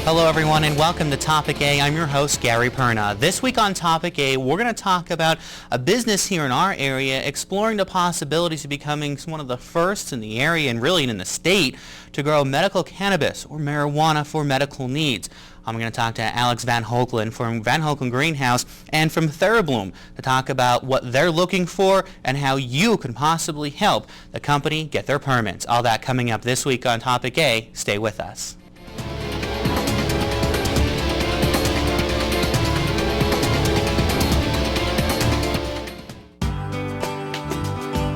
Hello everyone and welcome to Topic A. I'm your host Gary Perna. This week on Topic A, we're going to talk about a business here in our area exploring the possibilities of becoming one of the first in the area and really in the state to grow medical cannabis or marijuana for medical needs. I'm going to talk to Alex Van Hoekelen from Van Hoekelen Greenhouse and from TheraBloom to talk about what they're looking for and how you can possibly help the company get their permits. All that coming up this week on Topic A. Stay with us.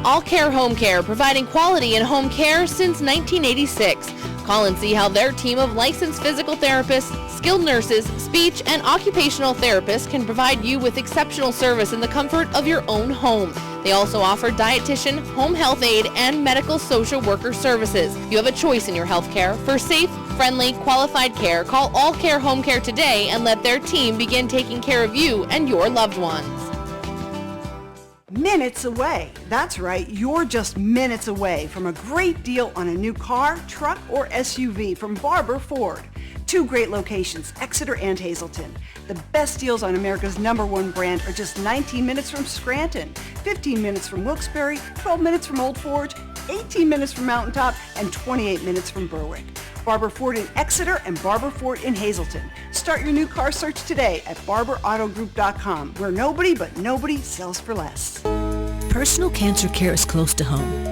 All Care Home Care, providing quality in home care since 1986. Call and see how their team of licensed physical therapists, skilled nurses, speech, and occupational therapists can provide you with exceptional service in the comfort of your own home. They also offer dietitian, home health aide, and medical social worker services. You have a choice in your health care. For safe, friendly, qualified care, call All Care Home Care today and let their team begin taking care of you and your loved ones. Minutes away. That's right, you're just minutes away from a great deal on a new car, truck, or SUV from Barber Ford. Two great locations, Exeter and Hazleton. The best deals on America's #1 brand are just 19 minutes from Scranton, 15 minutes from Wilkes-Barre, 12 minutes from Old Forge, 18 minutes from Mountaintop, and 28 minutes from Berwick. Barber Ford in Exeter and Barber Ford in Hazleton. Start your new car search today at barberautogroup.com, where nobody but nobody sells for less. Personal cancer care is close to home.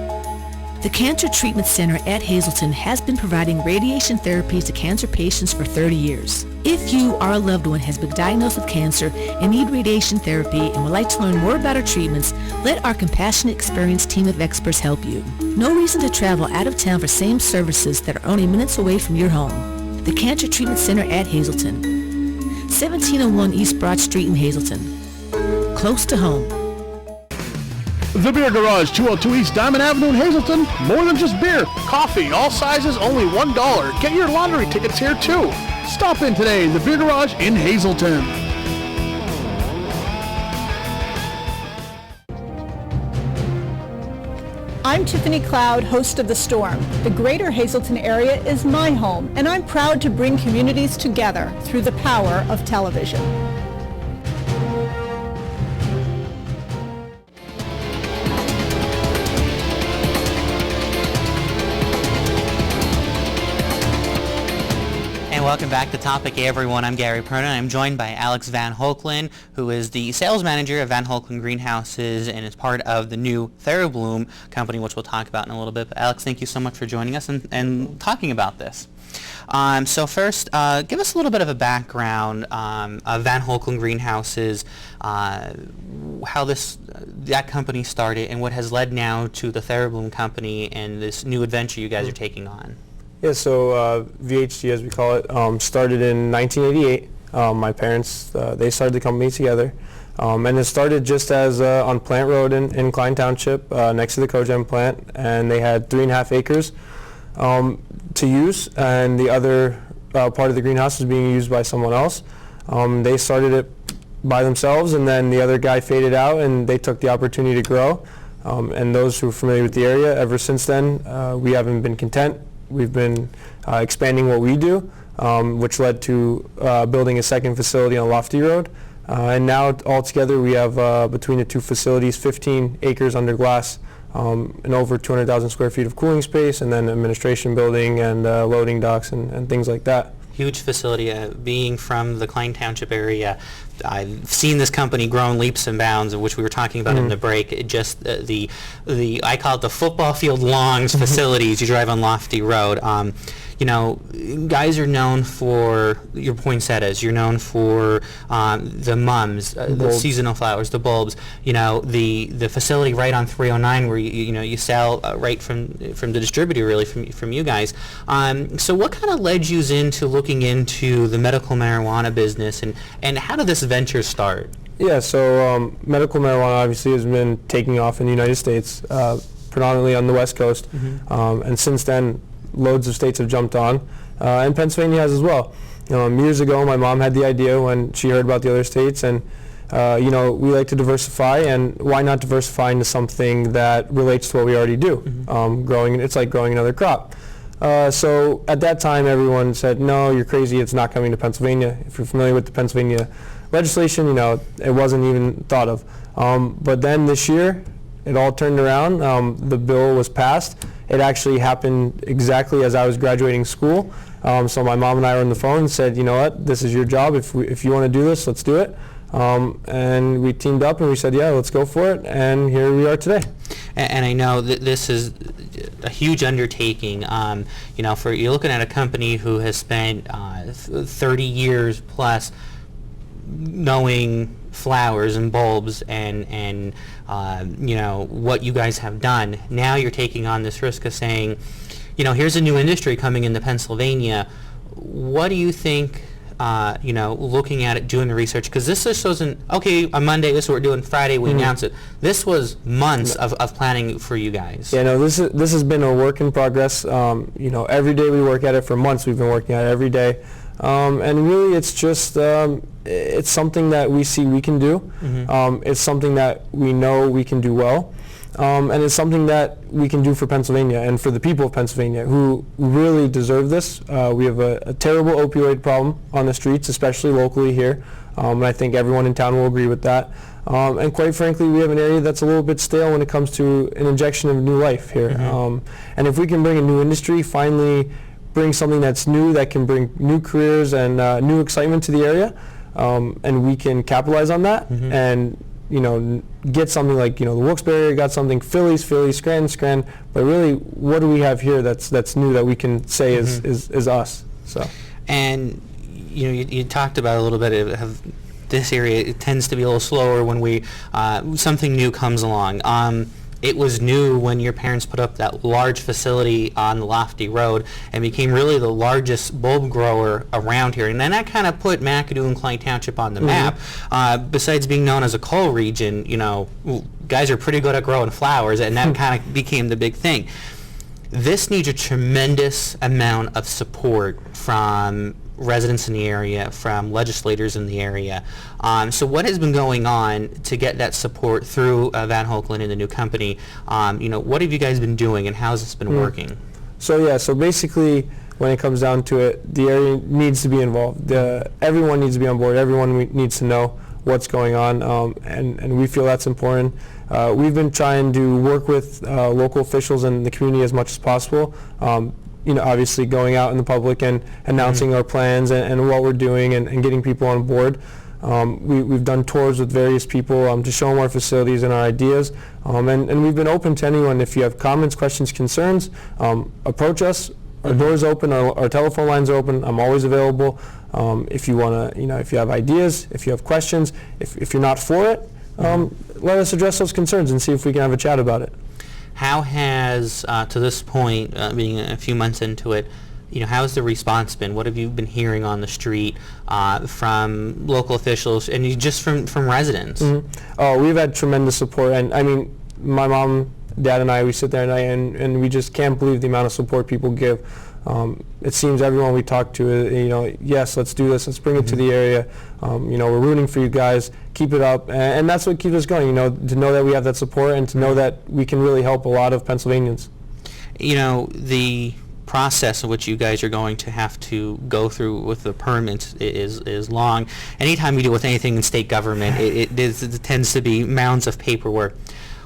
The Cancer Treatment Center at Hazleton has been providing radiation therapies to cancer patients for 30 years. If you or a loved one has been diagnosed with cancer and need radiation therapy and would like to learn more about our treatments, let our compassionate, experienced team of experts help you. No reason to travel out of town for same services that are only minutes away from your home. The Cancer Treatment Center at Hazleton, 1701 East Broad Street in Hazleton. Close to home. The Beer Garage, 202 East Diamond Avenue in Hazleton. More than just beer. Coffee, all sizes, only $1. Get your lottery tickets here, too. Stop in today, The Beer Garage in Hazleton. I'm Tiffany Cloud, host of The Storm. The greater Hazleton area is my home, and I'm proud to bring communities together through the power of television. Welcome back to Topic A, everyone. I'm Gary Perna. I'm joined by Alex Van Hoekelen, who is the sales manager of Van Hoekelen Greenhouses and is part of the new TheraBloom company, which we'll talk about in a little bit. But Alex, thank you so much for joining us and talking about this. So first, give us a little bit of a background of Van Hoekelen Greenhouses, how that company started, and what has led now to the TheraBloom company and this new adventure you guys are taking on. Yeah, so VHG, as we call it, started in 1988. My parents, they started the company together. And it started just as on Plant Road in Klein Township, next to the Cogen plant. And they had 3.5 acres to use, and the other part of the greenhouse was being used by someone else. They started it by themselves, and then the other guy faded out, and they took the opportunity to grow. And those who are familiar with the area, ever since then, we haven't been content. We've been expanding what we do, which led to building a second facility on Lofty Road. And now altogether we have, between the two facilities, 15 acres under glass and over 200,000 square feet of cooling space, and then administration building and loading docks and things like that. Huge facility. Being from the Klein Township area, I've seen this company grow in leaps and bounds, which we were talking about in the break. It just the I call it the football field longs facilities. You drive on Lofty Road. You know, guys are known for your poinsettias. You're known for the mums, the seasonal flowers, the bulbs. You know, the facility right on 309 where you sell right from the distributor, really from you guys. So what kind of led you into looking into the medical marijuana business, and how did this venture start? Yeah, so medical marijuana obviously has been taking off in the United States, predominantly on the West Coast, and since then loads of states have jumped on, and Pennsylvania has as well. Years ago, my mom had the idea when she heard about the other states, and we like to diversify, and why not diversify into something that relates to what we already do? It's like growing another crop. So at that time, everyone said, no, you're crazy, it's not coming to Pennsylvania. If you're familiar with the Pennsylvania legislation, it wasn't even thought of. But then this year, it all turned around. The bill was passed. It actually happened exactly as I was graduating school. So my mom and I were on the phone and said, you know what, this is your job. If you want to do this, let's do it. And we teamed up and we said, yeah, let's go for it. And here we are today. And I know that this is a huge undertaking. You're looking at a company who has spent 30 years plus knowing flowers and bulbs and what you guys have done. Now you're taking on this risk of saying, here's a new industry coming into Pennsylvania. What do you think, looking at it, doing the research, because this just wasn't, okay, on Monday, this is what we're doing, Friday, we announce it. This was months of planning for you guys. Yeah, no, this has been a work in progress. Every day we work at it. For months we've been working at it every day. And really it's just, it's something that we see we can do. It's something that we know we can do well. And it's something that we can do for Pennsylvania and for the people of Pennsylvania who really deserve this. We have a terrible opioid problem on the streets, especially locally here. And I think everyone in town will agree with that. And quite frankly, we have an area that's a little bit stale when it comes to an injection of new life here. And if we can bring a new industry, finally bring something that's new, that can bring new careers and new excitement to the area, and we can capitalize on that and get something like, the Wilkes-Barre area got something, Philly, Scranton, but really, what do we have here that's new that we can say is us? So. And you talked about a little bit of this area. It tends to be a little slower when something new comes along. It was new when your parents put up that large facility on the Lofty Road and became really the largest bulb grower around here. And then that kind of put McAdoo and Klein Township on the map. Besides being known as a coal region, guys are pretty good at growing flowers, and that kind of became the big thing. This needs a tremendous amount of support from residents in the area, from legislators in the area. So what has been going on to get that support through Van Hoekelen and the new company? What have you guys been doing, and how has this been working? So basically, when it comes down to it, the area needs to be involved. Everyone needs to be on board. Everyone needs to know what's going on, and we feel that's important. We've been trying to work with local officials and the community as much as possible. Obviously going out in the public and announcing our plans and what we're doing and getting people on board. We've done tours with various people to show them our facilities and our ideas. And we've been open to anyone. If you have comments, questions, concerns, approach us. Our door's open, our telephone line's open. I'm always available. If you want to, if you have ideas, if you have questions, if you're not for it, let us address those concerns and see if we can have a chat about it. How has, to this point, being a few months into it, how has the response been? What have you been hearing on the street from local officials and just from residents? Oh, we've had tremendous support, and I mean, my mom, Dad, and I, we sit there and we just can't believe the amount of support people give. It seems everyone we talk to, yes, let's do this, let's bring it to the area. We're rooting for you guys, keep it up, and that's what keeps us going. To know that we have that support and to know that we can really help a lot of Pennsylvanians. The process in which you guys are going to have to go through with the permits is long. Anytime you deal with anything in state government, it tends to be mounds of paperwork.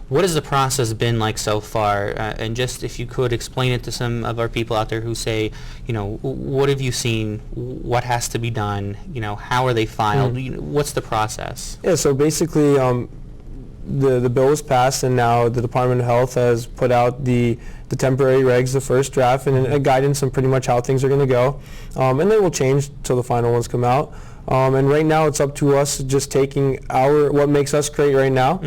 What has the process been like so far? And just if you could explain it to some of our people out there who say, what have you seen? What has to be done? How are they filed? What's the process? Yeah, so basically the bill was passed, and now the Department of Health has put out the temporary regs, the first draft, and a guidance on pretty much how things are going to go. And they will change till the final ones come out. And right now it's up to us just taking what makes us great right now,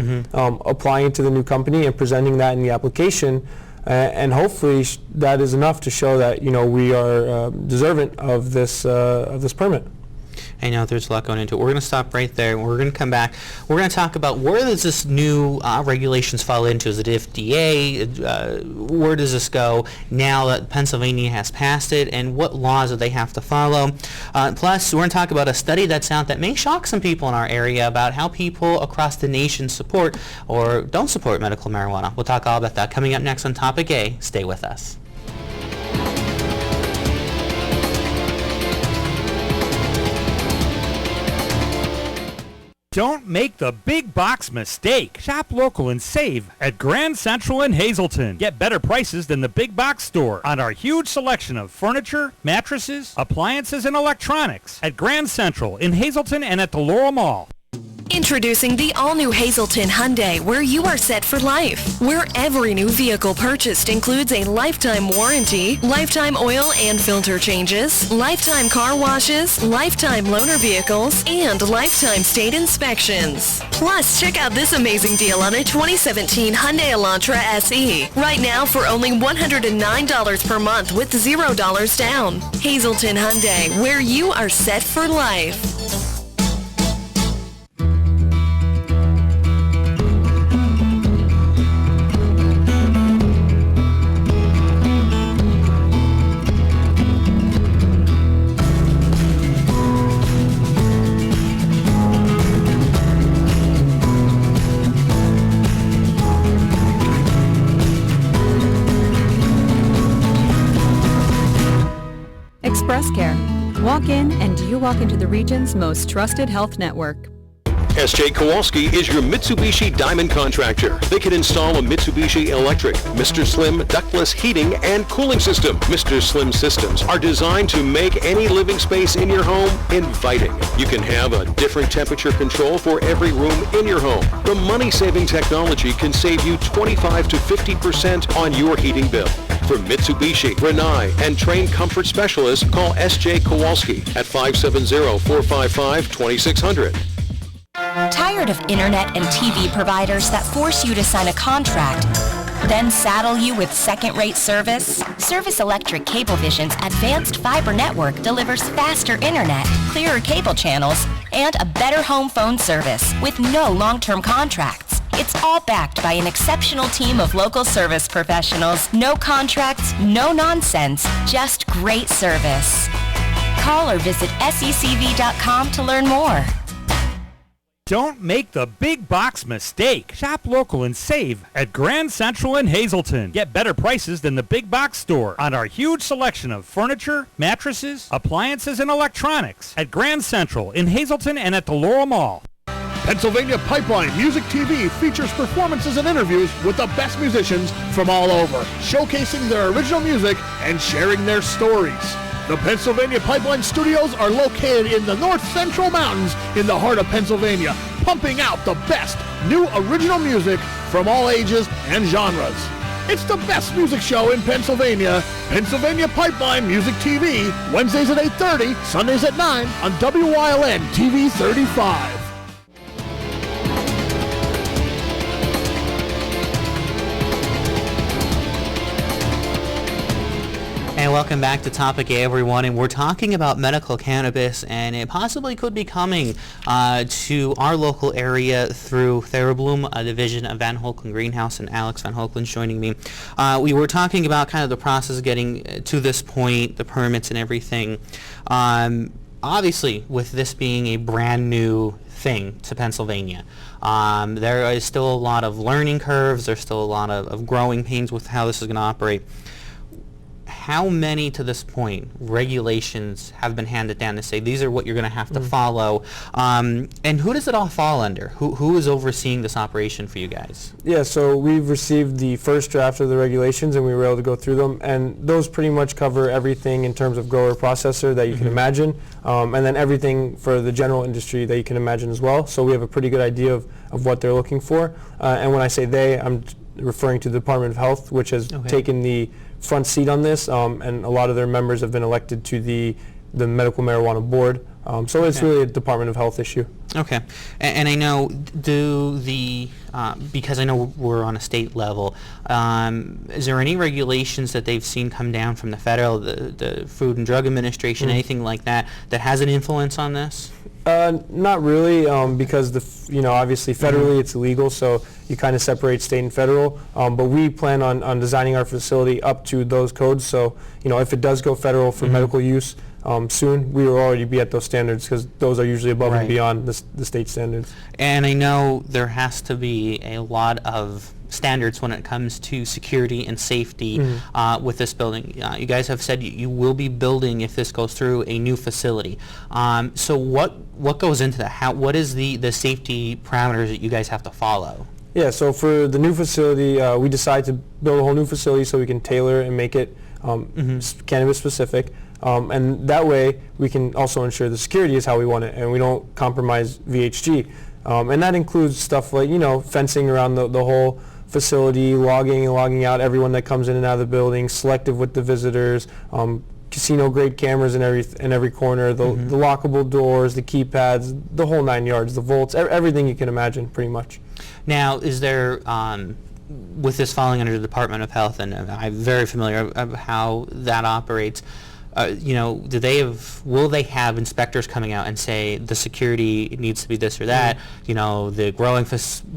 applying it to the new company and presenting that in the application, and hopefully that is enough to show that we are deserving of this permit. I know there's a lot going into it. We're going to stop right there. We're going to come back. We're going to talk about where does this new regulations fall into? Is it FDA? Where does this go now that Pennsylvania has passed it? And what laws do they have to follow? Plus, we're going to talk about a study that's out that may shock some people in our area about how people across the nation support or don't support medical marijuana. We'll talk all about that coming up next on Topic A. Stay with us. Don't make the big box mistake. Shop local and save at Grand Central in Hazleton. Get better prices than the big box store on our huge selection of furniture, mattresses, appliances, and electronics at Grand Central in Hazleton and at the Laurel Mall. Introducing the all-new Hazleton Hyundai, where you are set for life. Where every new vehicle purchased includes a lifetime warranty, lifetime oil and filter changes, lifetime car washes, lifetime loaner vehicles, and lifetime state inspections. Plus, check out this amazing deal on a 2017 Hyundai Elantra SE. Right now for only $109 per month with $0 down. Hazleton Hyundai, where you are set for life. Express Care. Walk in and you walk into the region's most trusted health network. S.J. Kowalski is your Mitsubishi Diamond contractor. They can install a Mitsubishi electric, Mr. Slim ductless heating and cooling system. Mr. Slim systems are designed to make any living space in your home inviting. You can have a different temperature control for every room in your home. The money-saving technology can save you 25 to 50% on your heating bill. For Mitsubishi, Rinnai, and trained comfort specialists, call S.J. Kowalski at 570-455-2600. Tired of internet and TV providers that force you to sign a contract, then saddle you with second-rate service? Service Electric Cablevision's advanced fiber network delivers faster internet, clearer cable channels, and a better home phone service with no long-term contracts. It's all backed by an exceptional team of local service professionals. No contracts, no nonsense, just great service. Call or visit secv.com to learn more. Don't make the big box mistake. Shop local and save at Grand Central in Hazleton. Get better prices than the big box store on our huge selection of furniture, mattresses, appliances, and electronics at Grand Central in Hazleton and at the Laurel Mall. Pennsylvania Pipeline Music TV features performances and interviews with the best musicians from all over, showcasing their original music and sharing their stories. The Pennsylvania Pipeline Studios are located in the North Central Mountains in the heart of Pennsylvania, pumping out the best new original music from all ages and genres. It's the best music show in Pennsylvania. Pennsylvania Pipeline Music TV, Wednesdays at 8:30, Sundays at 9 on WYLN TV 35. And welcome back to Topic A, everyone, and we're talking about medical cannabis, and it possibly could be coming to our local area through TheraBloom, a division of Van Hoekelen Greenhouse, and Alex Van Hoekelen's joining me. We were talking about kind of the process of getting to this point, the permits and everything. Obviously, with this being a brand new thing to Pennsylvania, there is still a lot of learning curves, there's still a lot of growing pains with how this is going to operate. How many to this point regulations have been handed down to say these are what you're going to have to follow, and who does it all fall under? Who is overseeing this operation for you guys? Yeah, so we've received the first draft of the regulations and we were able to go through them, and those pretty much cover everything in terms of grower processor that you can imagine, and then everything for the general industry that you can imagine as well. So we have a pretty good idea of what they're looking for, and when I say they, I'm referring to the Department of Health, which has taken the front seat on this, and a lot of their members have been elected to the medical marijuana board. So it's really a Department of Health issue. Okay, and I know because I know we're on a state level, is there any regulations that they've seen come down from the federal, the Food and Drug Administration, anything like that has an influence on this? Not really, because obviously federally it's illegal, so you kind of separate state and federal. But we plan on designing our facility up to those codes. So if it does go federal for medical use soon, we will already be at those standards, because those are usually above and beyond the state standards. And I know there has to be a lot of standards when it comes to security and safety with this building. You guys have said you will be building, if this goes through, a new facility. So what goes into that? What is the safety parameters that you guys have to follow? Yeah, so for the new facility, we decided to build a whole new facility so we can tailor and make it cannabis specific. And that way we can also ensure the security is how we want it and we don't compromise VHG. And that includes stuff like, fencing around the whole facility, logging and logging out everyone that comes in and out of the building, selective with the visitors, casino grade cameras in every corner, the lockable doors, the keypads, the whole 9 yards, the vaults, everything you can imagine pretty much. Now, is there, with this falling under the Department of Health, and I'm very familiar of how that operates, will they have inspectors coming out and say the security needs to be this or that, the growing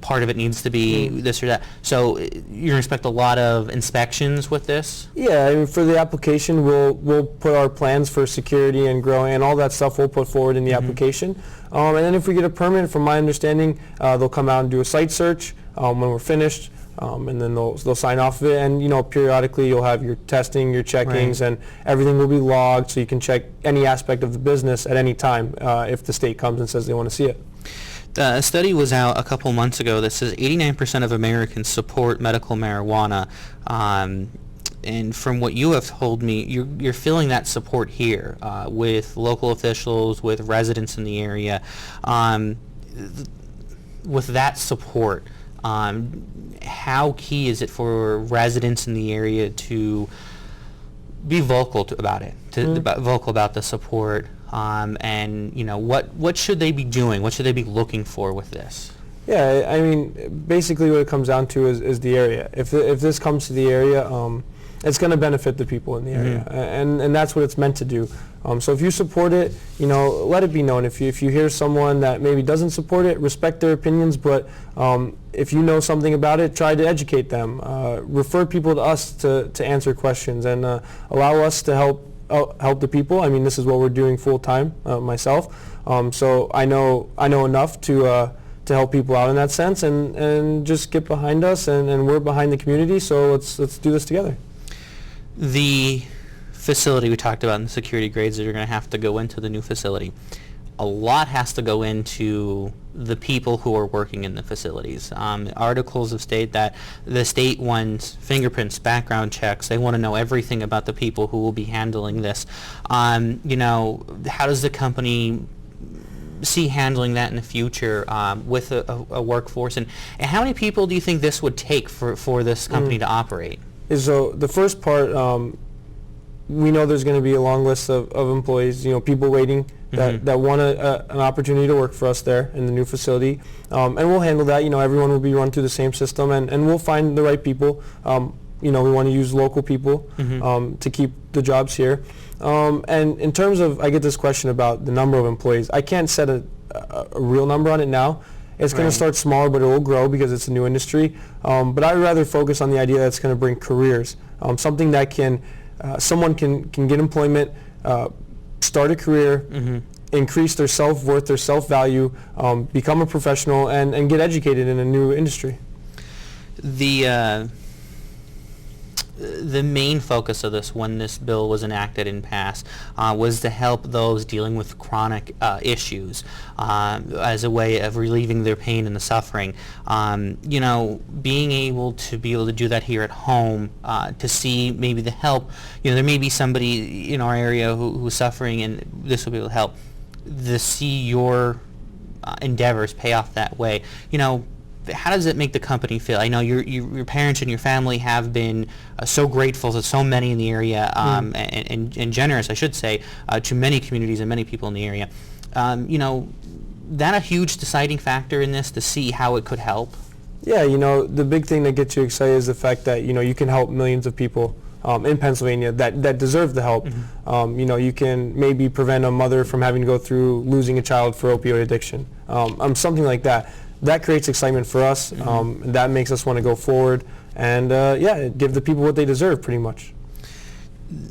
part of it needs to be this or that? So you're going to expect a lot of inspections with this? Yeah, I mean, for the application, we'll put our plans for security and growing and all that stuff we'll put forward in the application. And then if we get a permit, from my understanding, they'll come out and do a site search when we're finished. And then they'll sign off of it, and periodically you'll have your testing, your checkings, and everything will be logged so you can check any aspect of the business at any time if the state comes and says they want to see it. A study was out a couple months ago that says 89% of Americans support medical marijuana, and from what you have told me, you're feeling that support here with local officials, with residents in the area. With that support, how key is it for residents in the area to be vocal about it, vocal about the support, and what should they be doing? What should they be looking for with this? Yeah, I mean, basically what it comes down to is the area. If this comes to the area, it's going to benefit the people in the area, and that's what it's meant to do. So if you support it, let it be known. If you hear someone that maybe doesn't support it, respect their opinions, but if you know something about it, try to educate them. Refer people to us to answer questions, and allow us to help the people. I mean, this is what we're doing full time myself. So I know enough to help people out in that sense, and just get behind us, and we're behind the community. So let's do this together. The facility we talked about and the security grades that are going to have to go into the new facility, a lot has to go into the people who are working in the facilities. Articles have stated that the state wants fingerprints, background checks. They want to know everything about the people who will be handling this. How does the company see handling that in the future with a workforce? And how many people do you think this would take for this company to operate? So the first part, we know there's going to be a long list of employees, people waiting that want an opportunity to work for us there in the new facility. And we'll handle that. Everyone will be run through the same system, and we'll find the right people. We want to use local people to keep the jobs here. And in terms of, I get this question about the number of employees. I can't set a real number on it now. It's going to start small, but it will grow because it's a new industry. But I'd rather focus on the idea that it's going to bring careers, something that someone can get employment, start a career, increase their self-worth, their self-value, become a professional, and get educated in a new industry. The main focus of this, when this bill was enacted and passed, was to help those dealing with chronic issues as a way of relieving their pain and the suffering. Being able to do that here at home, to see maybe the help. There may be somebody in our area who's suffering, and this will be able to help. To see your endeavors pay off that way. How does it make the company feel? I know your parents and your family have been so grateful to so many in the area, and generous, I should say, to many communities and many people in the area. That a huge deciding factor in this, to see how it could help? Yeah, the big thing that gets you excited is the fact that, you can help millions of people in Pennsylvania that deserve the help. You can maybe prevent a mother from having to go through losing a child for opioid addiction, something like that. That creates excitement for us. That makes us want to go forward and give the people what they deserve, pretty much.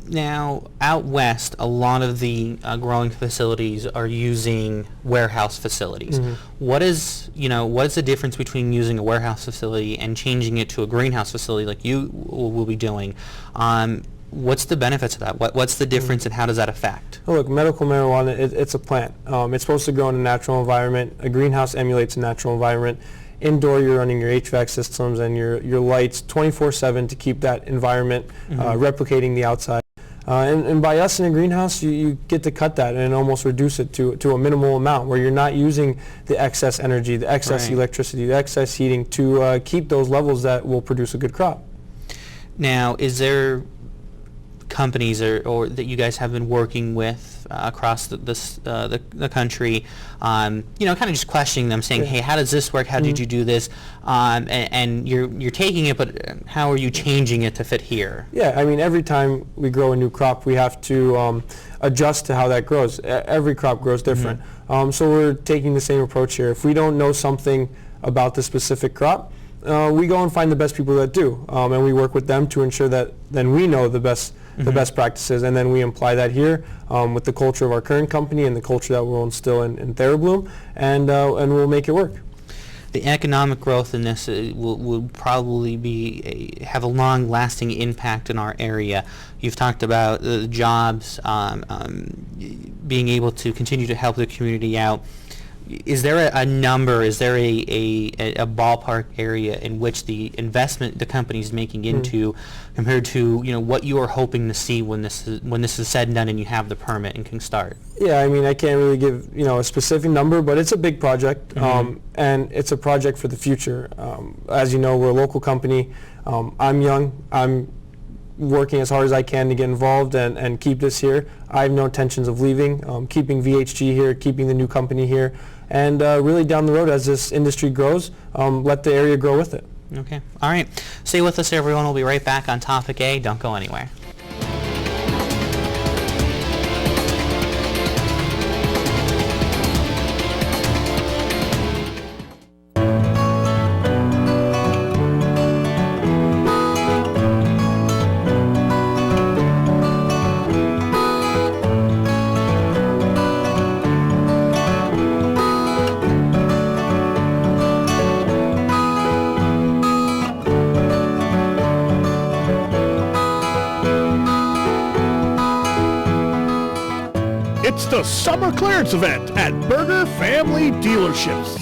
Now, out west, a lot of the growing facilities are using warehouse facilities. What is the difference between using a warehouse facility and changing it to a greenhouse facility like you will be doing? What's the benefits of that? What's the difference and how does that affect? Well, look, medical marijuana, it's a plant. It's supposed to grow in a natural environment. A greenhouse emulates a natural environment. Indoor, you're running your HVAC systems and your lights 24/7 to keep that environment replicating the outside. And by us in a greenhouse, you get to cut that and almost reduce it to a minimal amount where you're not using the excess energy, the excess electricity, the excess heating to keep those levels that will produce a good crop. Now, is there companies or that you guys have been working with across the country, kind of just questioning them, saying, hey, how does this work? How did you do this? And you're taking it, but how are you changing it to fit here? Yeah, I mean, every time we grow a new crop, we have to adjust to how that grows. Every crop grows different. So we're taking the same approach here. If we don't know something about the specific crop, we go and find the best people that do, and we work with them to ensure that then we know the best practices, and then we apply that here with the culture of our current company and the culture that we'll instill in TheraBloom, and we'll make it work. The economic growth in this will probably have a long-lasting impact in our area. You've talked about the jobs, being able to continue to help the community out. Is there a number, is there a ballpark area in which the investment the company is making into compared to what you are hoping to see when this is said and done and you have the permit and can start? Yeah, I mean, I can't really give a specific number, but it's a big project, and it's a project for the future. As you know, we're a local company. I'm young. I'm working as hard as I can to get involved and keep this here. I have no intentions of leaving, keeping VHG here, keeping the new company here, and really down the road as this industry grows, let the area grow with it. Okay. All right. Stay with us, everyone. We'll be right back on Topic A. Don't go anywhere. It's the summer clearance event at Berger Family Dealerships.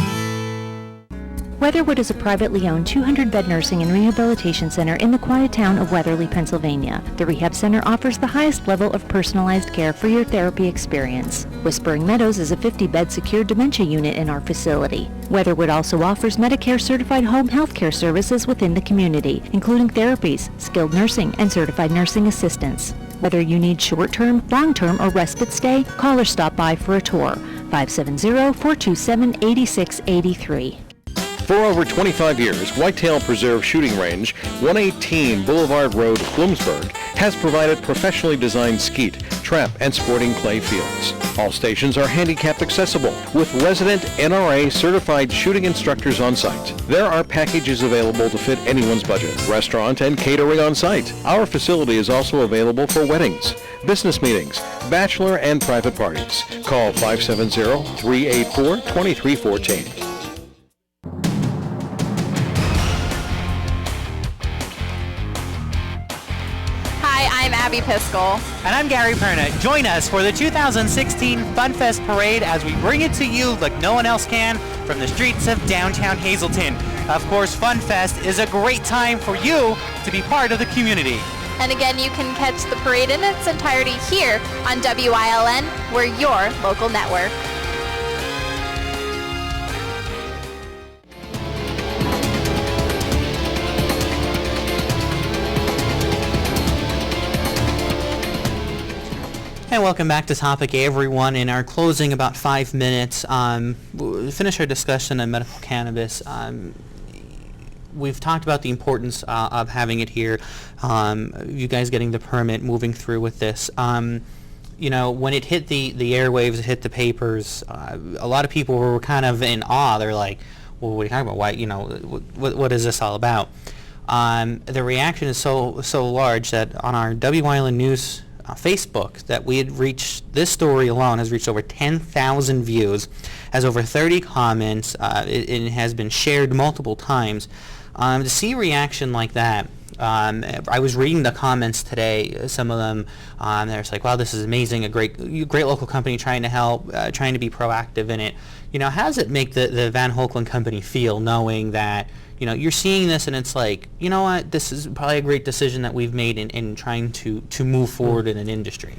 Weatherwood is a privately owned 200-bed nursing and rehabilitation center in the quiet town of Weatherly, Pennsylvania. The rehab center offers the highest level of personalized care for your therapy experience. Whispering Meadows is a 50-bed secure dementia unit in our facility. Weatherwood also offers Medicare-certified home health care services within the community, including therapies, skilled nursing, and certified nursing assistance. Whether you need short-term, long-term, or respite stay, call or stop by for a tour. 570-427-8683. For over 25 years, Whitetail Preserve Shooting Range, 118 Boulevard Road, Bloomsburg, has provided professionally designed skeet, trap, and sporting clay fields. All stations are handicapped accessible with resident NRA certified shooting instructors on site. There are packages available to fit anyone's budget, restaurant and catering on site. Our facility is also available for weddings, business meetings, bachelor and private parties. Call 570-384-2314. I'm Abby Piskel. And I'm Gary Perna. Join us for the 2016 FunFest Parade as we bring it to you like no one else can from the streets of downtown Hazleton. Of course, FunFest is a great time for you to be part of the community. And again, you can catch the parade in its entirety here on WILN. We're your local network. And welcome back to Topic A, everyone. In our closing, about 5 minutes, we'll finish our discussion on medical cannabis. We've talked about the importance of having it here, you guys getting the permit, moving through with this. When it hit the airwaves, it hit the papers, a lot of people were kind of in awe. They're like, well, what are you talking about? Why, what is this all about? the reaction is so large that on our W Island News Facebook, that we had reached, this story alone has reached over 10,000 views, has over 30 comments, it has been shared multiple times. To see a reaction like that, I was reading the comments today, some of them, they're just like, wow, this is amazing, a great local company trying to help, trying to be proactive in it. How does it make the Van Hoekelen company feel, knowing that, you're seeing this and it's like, you know what, this is probably a great decision that we've made in trying to move forward in an industry?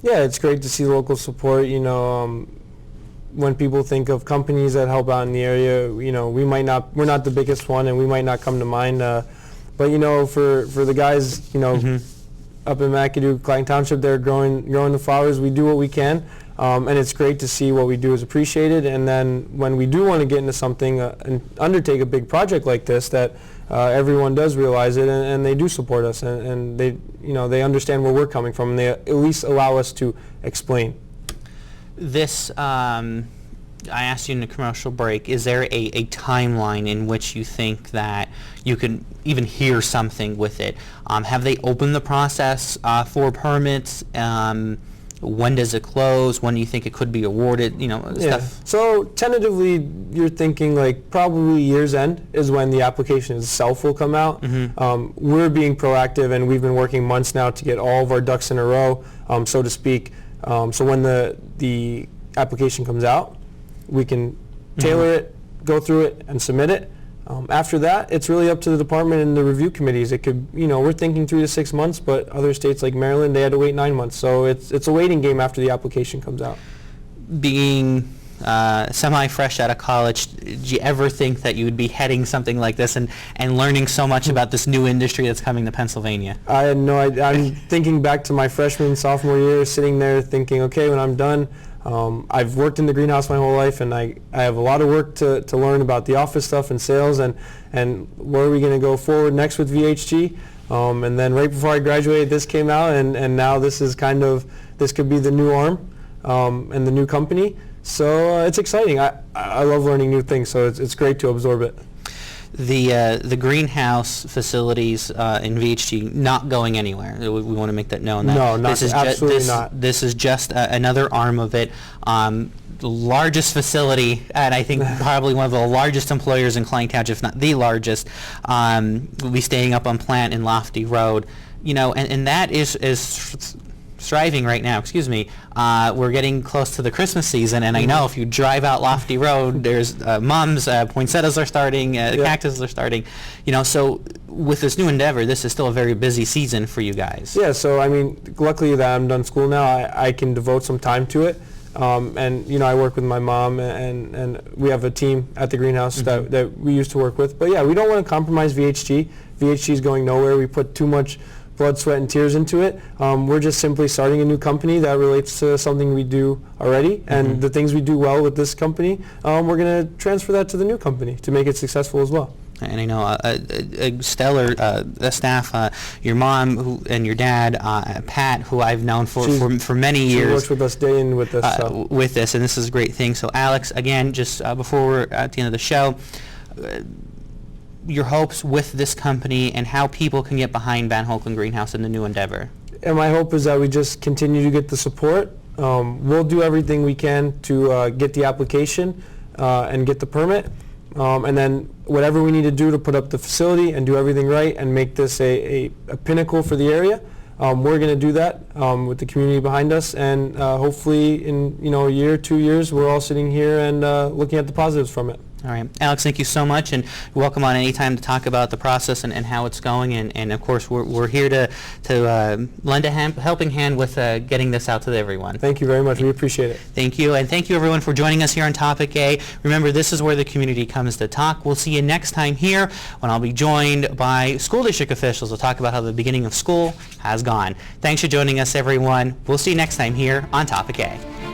Yeah, it's great to see local support. When people think of companies that help out in the area, we're not the biggest one and we might not come to mind. But for the guys, up in McAdoo, Klein Township, they're growing the flowers. We do what we can, and it's great to see what we do is appreciated. And then when we do want to get into something and undertake a big project like this, that everyone does realize it and they do support us and they understand where we're coming from and they at least allow us to explain. This, I asked you in the commercial break, is there a timeline in which you think that you can even hear something with it? Have they opened the process for permits? When does it close? When do you think it could be awarded? Stuff. So tentatively, you're thinking like probably year's end is when the application itself will come out. We're being proactive and we've been working months now to get all of our ducks in a row, so to speak. So when the application comes out, we can tailor it, go through it, and submit it. After that, it's really up to the department and the review committees. It could, we're thinking 3 to 6 months, but other states like Maryland, they had to wait 9 months. So it's a waiting game after the application comes out. Being semi-fresh out of college, did you ever think that you would be heading something like this and learning so much about this new industry that's coming to Pennsylvania? I had no idea. I'm thinking back to my freshman, sophomore year, sitting there thinking, okay, when I'm done, I've worked in the greenhouse my whole life, and I have a lot of work to learn about the office stuff and sales, and where are we going to go forward next with VHG? And then right before I graduated, this came out, and now this is this could be the new arm and the new company. So it's exciting. I love learning new things, so it's great to absorb it. The greenhouse facilities in VHG not going anywhere. We want to make that known. No, absolutely not. This is just another arm of it. The largest facility, and I think probably one of the largest employers in Klein Township, if not the largest, will be staying up on Plant and Lofty Road. And that is thriving right now. We're getting close to the Christmas season, and I know if you drive out Lofty Road, there's mums, poinsettias are starting, cactus are starting. So with this new endeavor, this is still a very busy season for you guys. Yeah. So luckily that I'm done school now, I can devote some time to it. And I work with my mom, and we have a team at the greenhouse that we used to work with. But yeah, we don't want to compromise VHG. VHG is going nowhere. We put too much blood, sweat, and tears into it. We're just simply starting a new company that relates to something we do already, and the things we do well with this company, we're going to transfer that to the new company to make it successful as well. And I know a stellar staff, your mom and your dad, Pat, who I've known for many years. She works with us day in with us. With this, and this is a great thing. So Alex, again, just before we're at the end of the show, your hopes with this company and how people can get behind Van Hoekelen Greenhouse and the new endeavor. And my hope is that we just continue to get the support. We'll do everything we can to get the application and get the permit. And then whatever we need to do to put up the facility and do everything right and make this a pinnacle for the area, we're going to do that with the community behind us. And hopefully in a year, 2 years, we're all sitting here and looking at the positives from it. All right. Alex, thank you so much, and welcome on any time to talk about the process and how it's going. And of course, we're here to lend a helping hand with getting this out to everyone. Thank you very much. We appreciate it. Thank you. And thank you, everyone, for joining us here on Topic A. Remember, this is where the community comes to talk. We'll see you next time here when I'll be joined by school district officials to talk about how the beginning of school has gone. Thanks for joining us, everyone. We'll see you next time here on Topic A.